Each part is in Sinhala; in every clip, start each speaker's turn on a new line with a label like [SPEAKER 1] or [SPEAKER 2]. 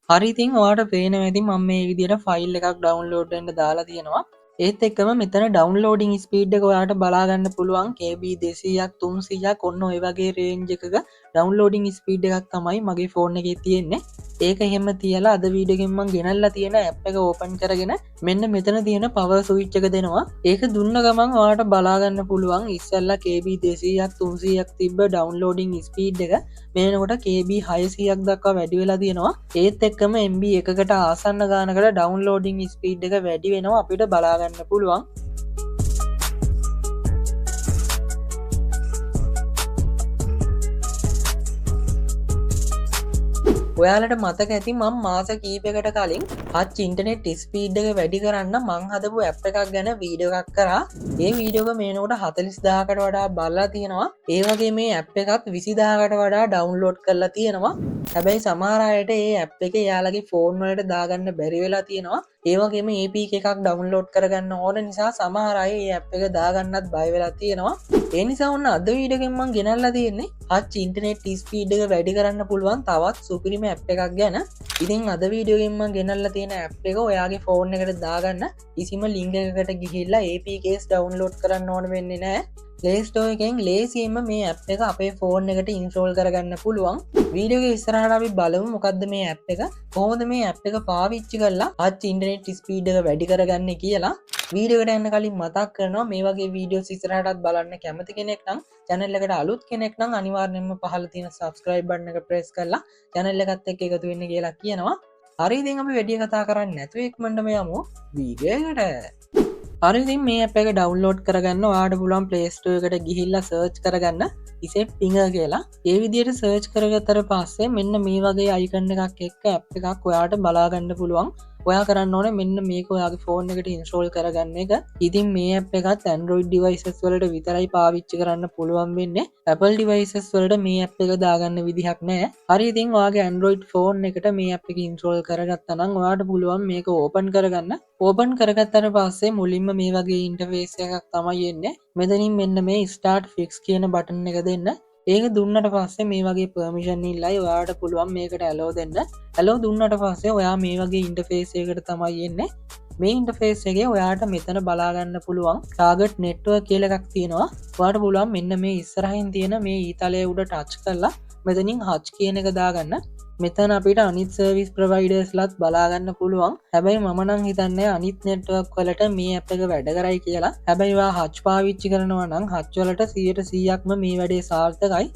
[SPEAKER 1] හරි ඉතින් ඔයාලට පේනවා ඇති මම මේ විදිහට ෆයිල් එකක් ඩවුන්ලෝඩ් වෙන්න දාලා තියෙනවා. ඒත් එක්කම මෙතන ඩවුන්ලෝඩින් ස්පීඩ් එක ඔයාලට බලා ගන්න පුළුවන් KB 200ක් 300ක් ඔන්න ඔය වගේ රේන්ජ් එකක ඩවුන්ලෝඩින් ස්පීඩ් එකක් තමයි මගේ ෆෝන් එකේ තියෙන්නේ. ඒක එහෙම තියලා අද වීඩියෝ එකෙන් මම ගෙනල්ලා තියෙන ඇප් එක ඕපන් කරගෙන මෙන්න මෙතන තියෙන පවර් ස්විච් එක දෙනවා. ඒක දුන්න ගමන් ඔයාලට බලා ගන්න පුළුවන් ඉස්සෙල්ලා KB 200ක් 300ක් තිබ්බ ඩවුන්ලෝඩින් ස්පීඩ් එක මේනකොට KB 600ක් දක්වා වැඩි වෙලා තියෙනවා. ඒත් එක්කම MB එකකට ආසන්න ගානකට ඩවුන්ලෝඩින් ස්පීඩ් එක වැඩි වෙනවා අපිට බලා ගන්න පුළුවන්. ඔයාලට මතක ඇති මම මාස කීපයකට කලින් හච් ඉන්ටර්නෙට් ස්පීඩ් එක වැඩි කරන්න මං හදපු ඇප් එකක් ගැන වීඩියෝ එකක් කරා. ඒ වීඩියෝ එක මේනකොට 40000කට වඩා බලලා තියෙනවා. ඒ වගේ මේ ඇප් එකත් 20000කට වඩා ඩවුන්ලෝඩ් කරලා තියෙනවා. හැබැයි සමහර අයට මේ ඇප් එක එයාලගේ ෆෝන් වලට දාගන්න බැරි වෙලා තියෙනවා. ඒ වගේම APK එකක් ඩවුන්ලෝඩ් කරගන්න ඕන නිසා සමහර අය මේ ඇප් එක දාගන්නත් බය වෙලා තියෙනවා. ඒ නිසා ඔන්න අද වීඩියෝ එකෙන් මම ගෙනල්ලා තියෙන්නේ හච් ඉන්ටර්නෙට් ස්පීඩ් එක වැඩි කරන්න පුළුවන් තවත් සුපිරිම ඇප් එකක් ගැන. ඉතින් අද වීඩියෝ එකෙන් මම ගෙනල්ලා තියෙන ඇප් එක ඔයාගේ ෆෝන් එකට දාගන්න කිසිම ලින්ක් එකකට ගිහිල්ලා APKs ඩවුන්ලෝඩ් කරන්න ඕන වෙන්නේ නැහැ. Play Store එකෙන් ලේසියෙන්ම මේ ඇප් එක අපේ ෆෝන් එකට ඉන්ස්ටෝල් කරගන්න පුළුවන්. වීඩියෝ එක ඉස්සරහට අපි බලමු මොකද්ද මේ ඇප් එක. කොහොමද මේ ඇප් එක පාවිච්චි කරලා හච් ඉන්ටර්නෙට් ස්පීඩ් එක වැඩි කරගන්නේ කියලා. වීඩියෝ එකට යන්න කලින් මතක් කරනවා මේ වගේ වීඩියෝස් ඉස්සරහටත් බලන්න කැමති කෙනෙක් නම් channel එකට අලුත් කෙනෙක් නම් අනිවාර්යෙන්ම පහළ තියෙන subscribe button එක press කරලා channel එකත් එක්ක එකතු වෙන්න කියලා කියනවා. හරි ඉතින් අපි වැඩි කතා කරන්නේ නැතුව ඉක්මනටම යමු වීඩියෝ එකට. හරි ඉතින් මේ ඇප් එක ඩවුන්ලෝඩ් කරගන්න ඔයාලට පුළුවන් Play Store එකට ගිහිල්ලා සර්ච් කරගන්න ඉසෙට් පිංගර් කියලා. ඒ විදිහට සර්ච් කරගත්තට පස්සේ මෙන්න මේ වගේ අයිකන් එකක් එක්ක ඇප් එකක් ඔයාලට බලා ගන්න පුළුවන්. ඔයා කරන්න ඕනේ මෙන්න මේක ඔයාගේ ෆෝන් එකට ඉන්ස්ටෝල් කරගන්න එක. ඉතින් මේ ඇප් එකත් Android devices වලට විතරයි පාවිච්චි කරන්න පුළුවන් වෙන්නේ. Apple devices වලට මේ ඇප් එක දාගන්න විදිහක් නැහැ. හරි ඉතින් ඔයාගේ Android ෆෝන් එකට මේ ඇප් එක ඉන්ස්ටෝල් කරගත්තා නම් ඔයාලට පුළුවන් මේක ඕපන් කරගන්න. ඕපන් කරගත්තට පස්සේ මුලින්ම මේ වගේ ඉන්ටර්ෆේස් එකක් තමයි එන්නේ. මෙතනින් මෙන්න මේ start fix කියන බටන් එක දෙන්න. ඒක දුන්නට පස්සේ මේ වගේ පර්මිෂන් ඉල්ලයි ඔයාලට පුළුවන් මේකට allow දෙන්න. allow දුන්නට පස්සේ ඔයා මේ වගේ ඉන්ටර්ෆේස් එකකට තමයි එන්නේ. මේ ඉන්ටර්ෆේස් එකේ ඔයාලට මෙතන බලා ගන්න පුළුවන් target network කියලා එකක් තියෙනවා. ඔයාලට පුළුවන් මෙන්න මේ ඉස්සරහින් තියෙන මේ ඊතලයේ උඩ ටච් කරලා මෙතනින් හච් කියන එක දාගන්න. මෙතන අපිට අනිත් සර්විස් ප්‍රොවයිඩර්ස් ලත් බලා ගන්න පුළුවන්. හැබැයි මම නම් හිතන්නේ අනිත් නෙට්වර්ක් වලට මේ ඇප් එක වැඩ කරයි කියලා. හැබැයි ඔයා හච් පාවිච්චි කරනවා නම් හච් වලට 100%ක්ම මේ වැඩේ සාර්ථකයි.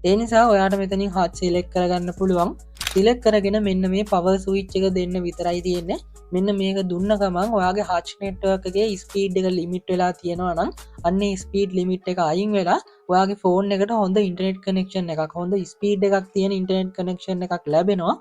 [SPEAKER 1] ඒ නිසා ඔයාට මෙතනින් හච් සිලෙක්ට් කරගන්න පුළුවන්. සිලෙක්ට් කරගෙන මෙන්න මේ පවර් ස්විච් එක දෙන්න විතරයි තියෙන්නේ. මෙන්න මේක දුන්න ගමන් ඔයාගේ හච් නෙට්වර්ක් එකේ ස්පීඩ් එක ලිමිට් වෙලා තියෙනවා නම් අන්නේ ස්පීඩ් ලිමිට් එක අයින් වෙලා ඔයාගේ ෆෝන් එකට හොඳ ඉන්ටර්නෙට් කනෙක්ෂන් එකක් හොඳ ස්පීඩ් එකක් තියෙන ඉන්ටර්නෙට් කනෙක්ෂන් එකක් ලැබෙනවා.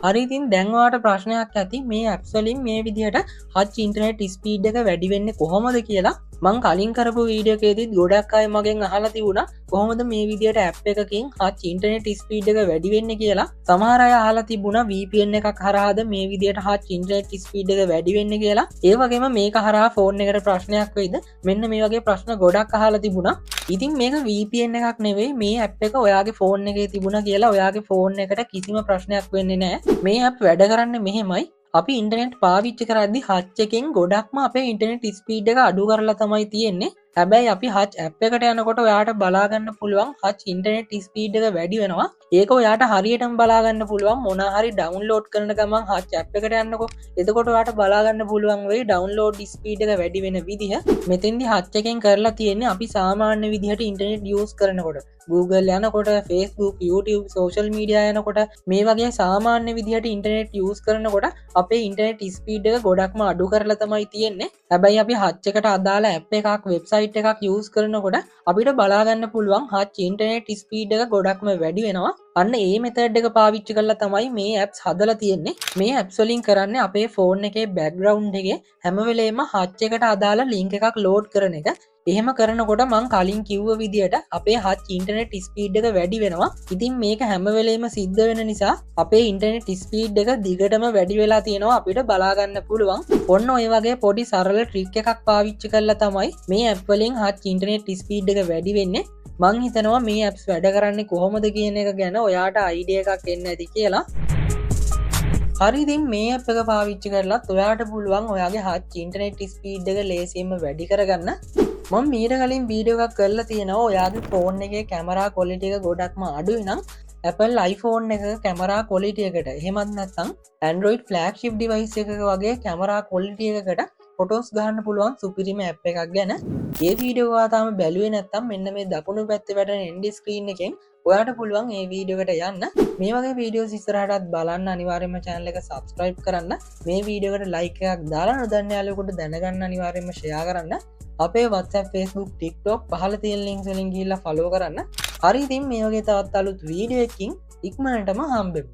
[SPEAKER 1] හරි ඉතින් දැන් ඔයාලට ප්‍රශ්නයක් ඇති මේ ඇප්ස් වලින් මේ විදිහට හච් ඉන්ටර්නෙට් ස්පීඩ් එක වැඩි වෙන්නේ කොහොමද කියලා. මං කලින් කරපු වීඩියෝ එකේදීත් ගොඩක් අය මගෙන් අහලා තිබුණා කොහොමද මේ විදිහට ඇප් එකකින් හච් ඉන්ටර්නෙට් ස්පීඩ් එක වැඩි වෙන්නේ කියලා. සමහර අය අහලා තිබුණා VPN එකක් හරහාද මේ විදිහට හච් ඉන්ටර්නෙට් ස්පීඩ් එක වැඩි වෙන්නේ කියලා. ඒ වගේම මේක හරහා ෆෝන් එකට ප්‍රශ්නයක් වෙයිද? මෙන්න මේ වගේ ප්‍රශ්න ගොඩක් අහලා තිබුණා. ඉතින් මේක VPN එකක් නෙවෙයි මේ ඇප් එක ඔයාගේ ෆෝන් එකේ තිබුණා කියලා ඔයාගේ ෆෝන් එකට කිසිම ප්‍රශ්නයක් වෙන්නේ නැහැ. මේ ඇප් වැඩ කරන්නේ මෙහෙමයි. අපි ඉන්ටර්නෙට් පාවිච්චි කරද්දි හච් එකෙන් ගොඩක්ම අපේ ඉන්ටර්නෙට් ස්පීඩ් එක අඩු කරලා තමයි තියෙන්නේ. හැබැයි අපි හච් ඇප් එකට යනකොට ඔයාට බලා ගන්න පුළුවන් හච් ඉන්ටර්නෙට් ස්පීඩ් එක වැඩි වෙනවා. ඒක ඔයාට හරියටම බලා ගන්න පුළුවන් මොන හරි ඩවුන්ලෝඩ් කරන ගමන් හච් ඇප් එකට යන්නකො. එතකොට ඔයාට බලා ගන්න පුළුවන් වෙයි ඩවුන්ලෝඩ් ස්පීඩ් එක වැඩි වෙන විදිහ. මෙතෙන්දි හච් එකෙන් කරලා තියෙන්නේ අපි සාමාන්‍ය විදිහට ඉන්ටර්නෙට් යූස් කරනකොට Google යනකොට Facebook YouTube social media යනකොට මේ වගේ සාමාන්‍ය විදිහට ඉන්ටර්නෙට් යූස් කරනකොට අපේ ඉන්ටර්නෙට් ස්පීඩ් එක ගොඩක්ම අඩු කරලා තමයි තියෙන්නේ. හැබැයි අපි හච් එකට අදාළ ඇප් එකක් වෙබ්සයිට් එකක් යූස් කරනකොට අපිට බලා ගන්න පුළුවන් හච් ඉන්ටර්නෙට් ස්පීඩ් එක ගොඩක්ම වැඩි වෙනවා. අන්න ඒ මෙතඩ් එක පාවිච්චි කරලා තමයි මේ ඇප්ස් හදලා තියෙන්නේ. මේ ඇප්ස් වලින් කරන්නේ අපේ ෆෝන් එකේ බෑග්ග්‍රවුන්ඩ් එකේ හැම වෙලේම හච් එකට අදාළ ලින්ක් එකක් ලෝඩ් කරන එක. එහෙම කරනකොට මං කලින් කිව්ව විදියට අපේ හත් ඉන්ටර්නෙට් ස්පීඩ් එක වැඩි වෙනවා. ඉතින් මේක හැම වෙලේම සිද්ධ වෙන නිසා අපේ ඉන්ටර්නෙට් ස්පීඩ් එක දිගටම වැඩි වෙලා තියෙනවා අපිට බලාගන්න පුළුවන්. ඔන්න ඔය වගේ පොඩි සරල ට්‍රික් එකක් පාවිච්චි කරලා තමයි මේ ඇප් වලින් හත් ඉන්ටර්නෙට් ස්පීඩ් එක වැඩි වෙන්නේ. මං හිතනවා මේ ඇප්ස් වැඩ කරන්නේ කොහොමද කියන එක ගැන ඔයාට අයිඩියා එකක් එන්න ඇති කියලා. හරි ඉතින් මේ ඇප් එක පාවිච්චි කරලත් ඔයාට පුළුවන් ඔයාගේ හත් ඉන්ටර්නෙට් ස්පීඩ් එක ලේසියෙන්ම වැඩි කරගන්න. මම මීට කලින් වීඩියෝ එකක් කරලා තියෙනවා ඔයාගේ ෆෝන් එකේ කැමරා ක්වොලිටි එක ගොඩක්ම අඩුයි නම් Apple iPhone එක කැමරා ක්වොලිටි එකට එහෙමත් නැත්නම් Android flagship device එකක වගේ කැමරා ක්වොලිටි එකකට ෆොටෝස් ගන්න පුළුවන් සුපිරිම ඇප් එකක් ගැන. ඒ වීඩියෝ එක තාම බැලුවේ නැත්නම් මෙන්න මේ දකුණු පැත්තේ වැටෙන end screen එකෙන් ඔයාට පුළුවන් මේ වීඩියෝ එකට යන්න. මේ වගේ වීඩියෝස් ඉස්සරහටත් බලන්න අනිවාර්යයෙන්ම channel එක subscribe කරන්න. මේ වීඩියෝ එකට like එකක් දාලා නොදන්න යාළුවෙකුට දැනගන්න අනිවාර්යයෙන්ම share කරන්න. අපේ WhatsApp Facebook TikTok පහළ තියෙන links වලින් ගිහිල්ලා follow කරන්න. හරි ඉතින් මේ වගේ තවත් අලුත් වීඩියෝ එකකින් ඉක්මනටම හම්බෙමු.